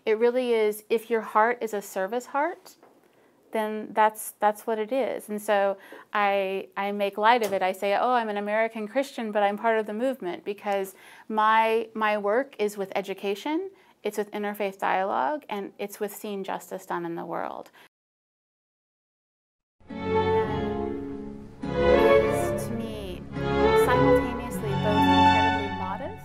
It really is, if your heart is a service heart, then that's what it is. And so I make light of it. I say, oh, I'm an American Christian, but I'm part of the movement, because my work is with education, it's with interfaith dialogue, and it's with seeing justice done in the world. Is, to me, simultaneously both incredibly modest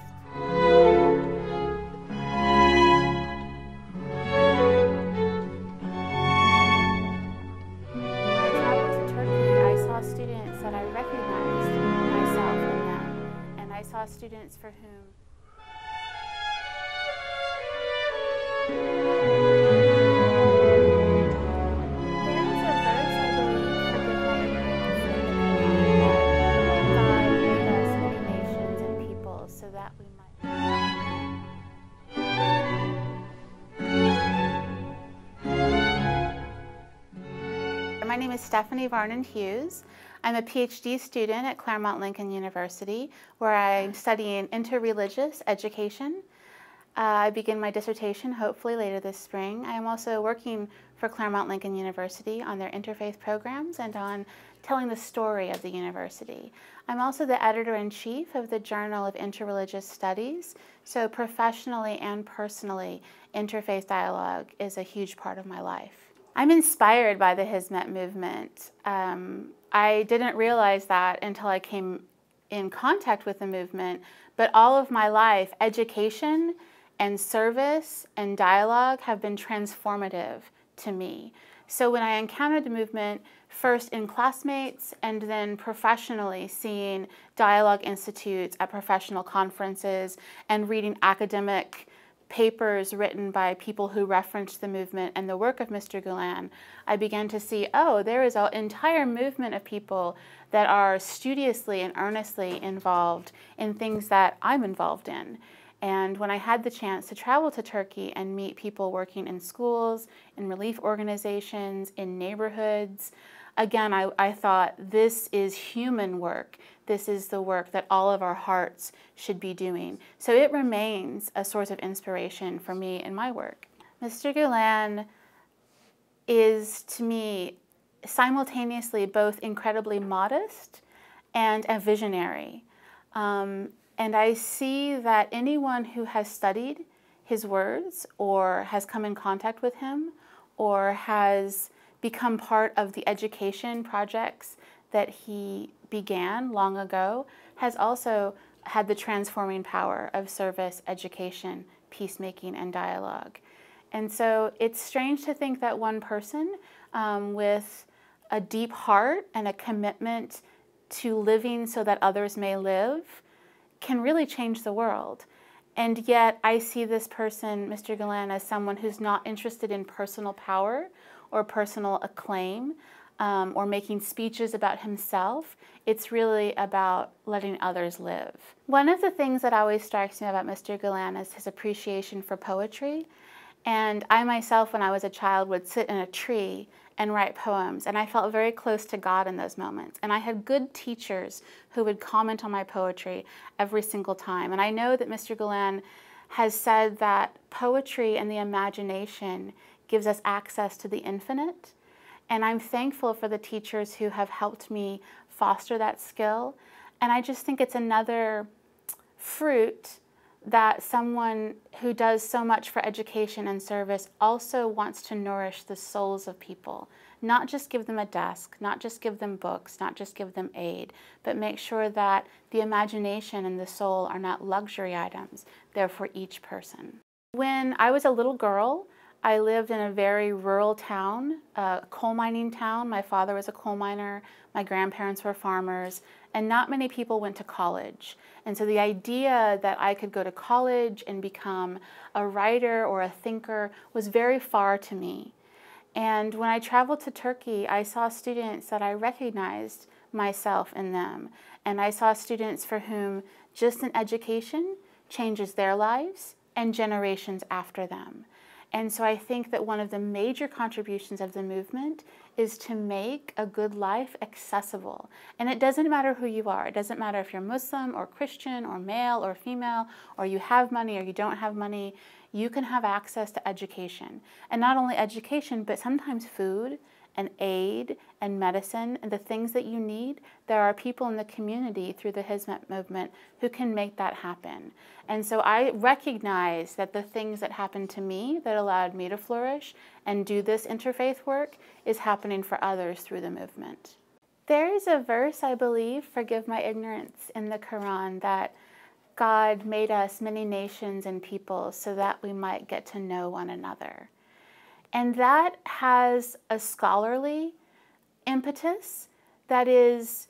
students that I recognized myself in them, and I saw students for whom there is a verse, I believe, forgive my ignorance, that God made us many nations and peoples so that we might. My name is Stephanie Varnon Hughes. I'm a PhD student at Claremont Lincoln University, where I'm studying interreligious education. I begin my dissertation hopefully later this spring. I am also working for Claremont Lincoln University on their interfaith programs and on telling the story of the university. I'm also the editor-in-chief of the Journal of Interreligious Studies, so professionally and personally, interfaith dialogue is a huge part of my life. I'm inspired by the Hizmet movement. I didn't realize that until I came in contact with the movement, but all of my life, education and service and dialogue have been transformative to me. So when I encountered the movement, first in classmates and then professionally, seeing dialogue institutes at professional conferences and reading academic papers written by people who referenced the movement and the work of Mr. Gülen, I began to see, oh, there is an entire movement of people that are studiously and earnestly involved in things that I'm involved in. And when I had the chance to travel to Turkey and meet people working in schools, in relief organizations, in neighborhoods, again, I thought, this is human work. This is the work that all of our hearts should be doing. So it remains a source of inspiration for me in my work. Mr. Gülen is, to me, simultaneously both incredibly modest and a visionary. And I see that anyone who has studied his words or has come in contact with him or has become part of the education projects that he began long ago has also had the transforming power of service, education, peacemaking, and dialogue. And so it's strange to think that one person with a deep heart and a commitment to living so that others may live can really change the world. And yet I see this person, Mr. Gülen, as someone who's not interested in personal power or personal acclaim or making speeches about himself. It's really about letting others live. One of the things that always strikes me about Mr. Gülen is his appreciation for poetry. And I myself, when I was a child, would sit in a tree and write poems, and I felt very close to God in those moments. And I had good teachers who would comment on my poetry every single time. And I know that Mr. Gülen has said that poetry and the imagination gives us access to the infinite. And I'm thankful for the teachers who have helped me foster that skill. And I just think it's another fruit that someone who does so much for education and service also wants to nourish the souls of people. Not just give them a desk, not just give them books, not just give them aid, but make sure that the imagination and the soul are not luxury items. They're for each person. When I was a little girl, I lived in a very rural town, a coal mining town. My father was a coal miner, my grandparents were farmers, and not many people went to college. And so the idea that I could go to college and become a writer or a thinker was very far to me. And when I traveled to Turkey, I saw students that I recognized myself in them. And I saw students for whom just an education changes their lives and generations after them. And so I think that one of the major contributions of the movement is to make a good life accessible. And it doesn't matter who you are. It doesn't matter if you're Muslim or Christian or male or female, or you have money or you don't have money. you can have access to education. And not only education, but sometimes food and aid and medicine and the things that you need. There are people in the community through the Hizmet movement who can make that happen. And so I recognize that the things that happened to me that allowed me to flourish and do this interfaith work is happening for others through the movement. There is a verse, I believe, forgive my ignorance, in the Quran that God made us many nations and peoples so that we might get to know one another. And that has a scholarly impetus. That is,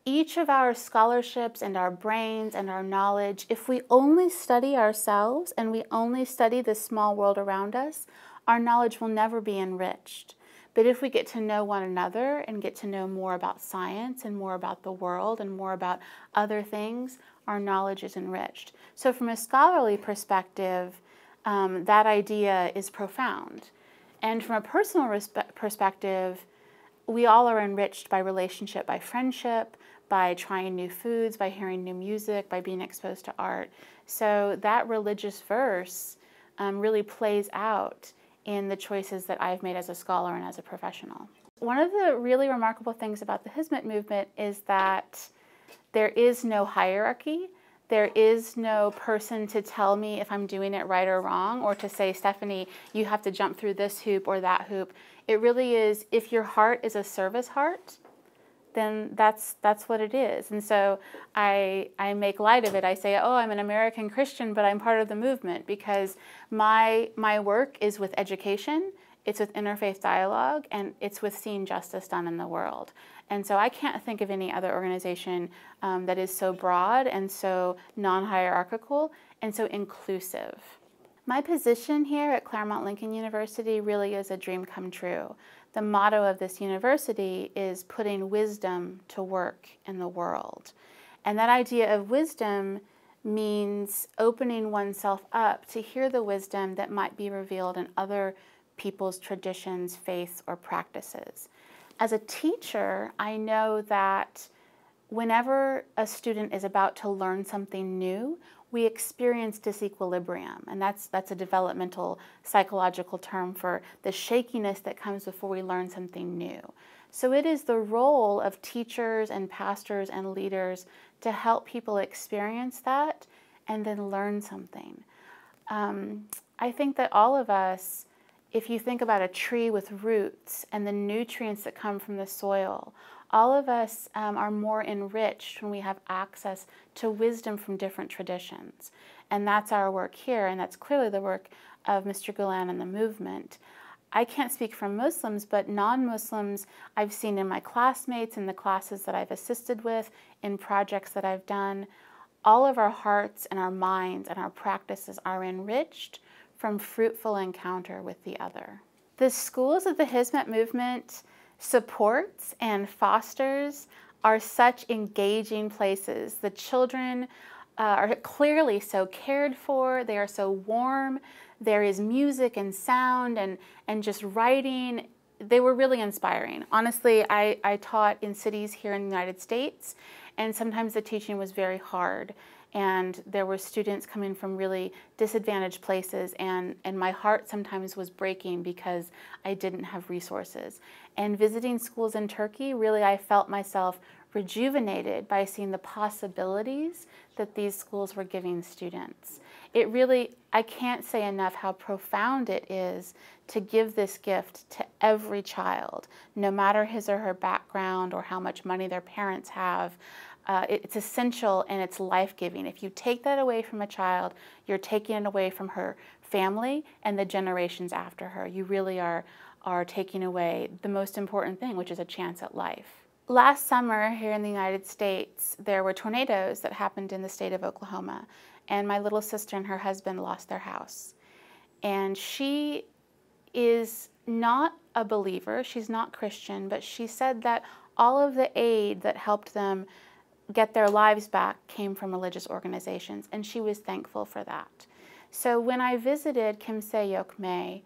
each of our scholarships and our brains and our knowledge, if we only study ourselves and we only study the small world around us, our knowledge will never be enriched. But if we get to know one another and get to know more about science and more about the world and more about other things, our knowledge is enriched. So from a scholarly perspective, that idea is profound. And from a personal perspective, we all are enriched by relationship, by friendship, by trying new foods, by hearing new music, by being exposed to art. So that religious verse really plays out in the choices that I've made as a scholar and as a professional. One of the really remarkable things about the Hizmet movement is that there is no hierarchy. There is no person to tell me if I'm doing it right or wrong, or to say, Stephanie, you have to jump through this hoop or that hoop. It really is, if your heart is a service heart, then that's what it is. And so I make light of it. I say, oh, I'm an American Christian, but I'm part of the movement, because my work is with education, it's with interfaith dialogue, and it's with seeing justice done in the world. And so I can't think of any other organization that is so broad and so non-hierarchical and so inclusive. My position here at Claremont Lincoln University really is a dream come true. The motto of this university is putting wisdom to work in the world. And that idea of wisdom means opening oneself up to hear the wisdom that might be revealed in other people's traditions, faiths, or practices. As a teacher, I know that whenever a student is about to learn something new, we experience disequilibrium, and that's a developmental psychological term for the shakiness that comes before we learn something new. So it is the role of teachers and pastors and leaders to help people experience that and then learn something. I think that all of us, if you think about a tree with roots and the nutrients that come from the soil, all of us are more enriched when we have access to wisdom from different traditions. And that's our work here, and that's clearly the work of Mr. Gülen and the movement. I can't speak for Muslims, but non-Muslims I've seen in my classmates, in the classes that I've assisted with, in projects that I've done. All of our hearts and our minds and our practices are enriched from fruitful encounter with the other. The schools of the Hizmet movement supports and fosters are such engaging places. The children are clearly so cared for, they are so warm, there is music and sound and just writing. They were really inspiring. Honestly, I taught in cities here in the United States, and sometimes the teaching was very hard. And there were students coming from really disadvantaged places, and my heart sometimes was breaking because I didn't have resources. And visiting schools in Turkey, really I felt myself rejuvenated by seeing the possibilities that these schools were giving students. It really, I can't say enough how profound it is to give this gift to every child, no matter his or her background or how much money their parents have. It's essential and it's life-giving. If you take that away from a child, you're taking it away from her family and the generations after her. You really are taking away the most important thing, which is a chance at life. Last summer here in the United States, there were tornadoes that happened in the state of Oklahoma, and my little sister and her husband lost their house. And she is not a believer, she's not Christian, but she said that all of the aid that helped them get their lives back came from religious organizations, and she was thankful for that. So when I visited Kimse Yok Me,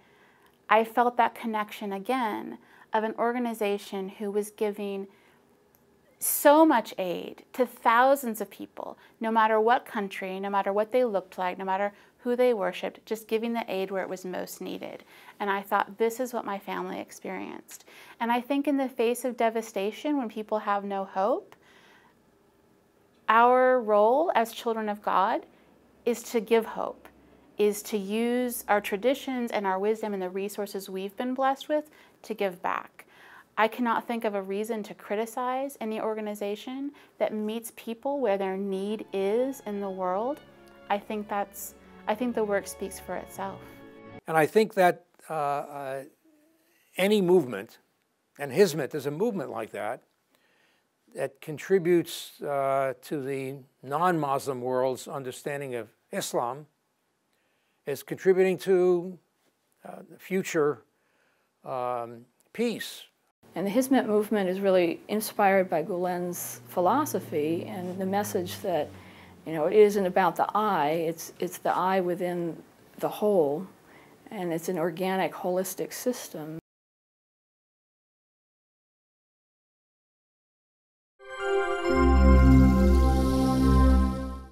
I felt that connection again of an organization who was giving so much aid to thousands of people, no matter what country, no matter what they looked like, no matter who they worshiped, just giving the aid where it was most needed. And I thought, this is what my family experienced. And I think in the face of devastation, when people have no hope, our role as children of God is to give hope, is to use our traditions and our wisdom and the resources we've been blessed with to give back. I cannot think of a reason to criticize any organization that meets people where their need is in the world. I think the work speaks for itself. And I think that any movement, and Hizmet is a movement like that, that contributes to the non-Muslim world's understanding of Islam, is contributing to future peace. And the Hizmet movement is really inspired by Gülen's philosophy and the message that, you know, it isn't about the I, it's the I within the whole, and it's an organic, holistic system.